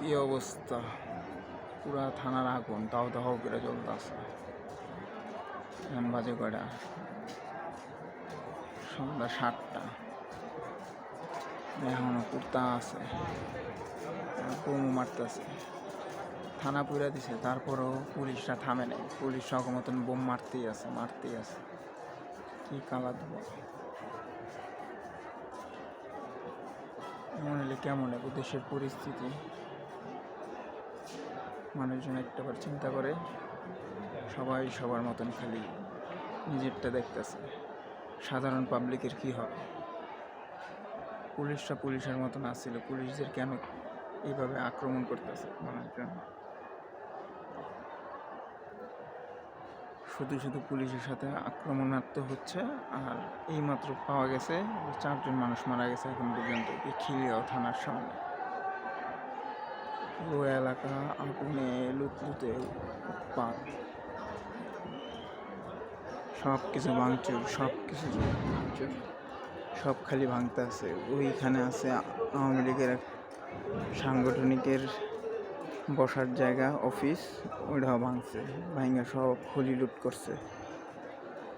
কি অবস্থা, পুরা থানার আগুন তাও দাহ করে চলতেছে। এখন বাজে কয়টা? সন্ধ্যা 7টা। এখনো কুর্তা আছে, বোমও মারতেছে। থানা পুরা দিছে, তারপরেও পুলিশরা থামে নাই। পুলিশ মতন বোম মারতেই আছে। কি কালা দেবো, এমন হলে কেমন হবে দেশের পরিস্থিতি? মানুষজন একটাবার চিন্তা করে, সবাই সবার মতন খালি নিজেরটা দেখতেছে। সাধারণ পাবলিকের কি হবে? পুলিশরা পুলিশের মতন আসছিল, পুলিশদের কেন এইভাবে আক্রমণ করতেছে মানুষজন? শুধু শুধু পুলিশের সাথে আক্রমণাত্মক হচ্ছে। আর এইমাত্র পাওয়া গেছে 4জন মানুষ মারা গেছে এখন পর্যন্ত খিলগাঁও থানার সামনে। পুরো এলাকা আগুনে লুটলুটে উৎপাত, সব কিছু ভাঙচুর, সব খালি ভাঙতে আছে। ওইখানে আছে আওয়ামী লীগের সাংগঠনিকের বসার জায়গা, অফিস, ওইটাও ভাঙছে। ভাঙা সব খুলি লুট করছে।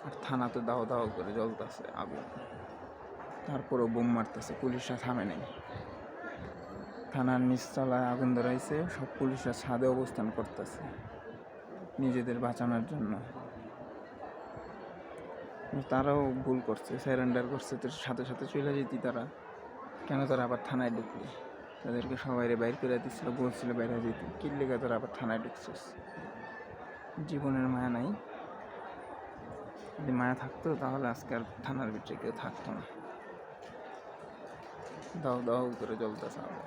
আর থানা তো দাও দাও করে জ্বলতেছে আগুন, তারপরেও বোম মারতেছে। পুলিশরা থামে নাই। থানার নিচতলায় আগুন ধরাইছে, সব পুলিশরা ছাদে অবস্থান করতেছে নিজেদের বাঁচানোর জন্য। তারাও ভুল করছে, স্যারেন্ডার করছে, তো সাথে সাথে চলে যেতি তারা। কেন তারা আবার থানায় ঢুকলি? তাদেরকে সবাই বাইর করে দিচ্ছিল, বলছিল বাইরে যেতে। কি লেগে তোরা আবার থানায় ঢুকছিস? জীবনের মায়া নাই? যদি মায়া থাকতো তাহলে আজকে আর থানার ভিতরে কেউ থাকতো না। দাও দাও করে জ্বলতেছে আগুন,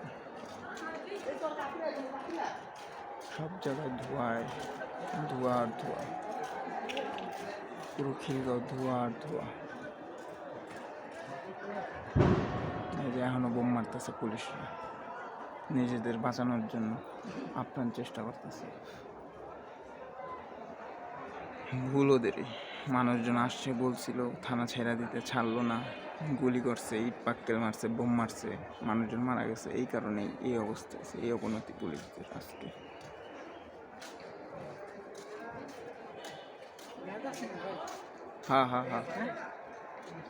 সব জায়গায় ধোঁয়ায় ধোঁয়া আর ধোঁয়া। পুরো খিলগাঁও ধোঁয়া আর ধোঁয়া। এই যে এখনো বোম মারতেছে পুলিশরা, নিজেদের বাঁচানোর জন্য আপ্রাণ চেষ্টা করতেছে। ভুল ওদেরই। মানুষজন আসছে, বলছিল থানা ছেড়ে দিতে, ছাড়লো না। গুলি করছে, ইট পাক্কেল মারছে, বোম মারছে, মানুষজন মারা গেছে। এই কারণেই এই অবস্থা, এই অবনতি পুলিশদের আজকে। হ্যাঁ হ্যাঁ হ্যাঁ।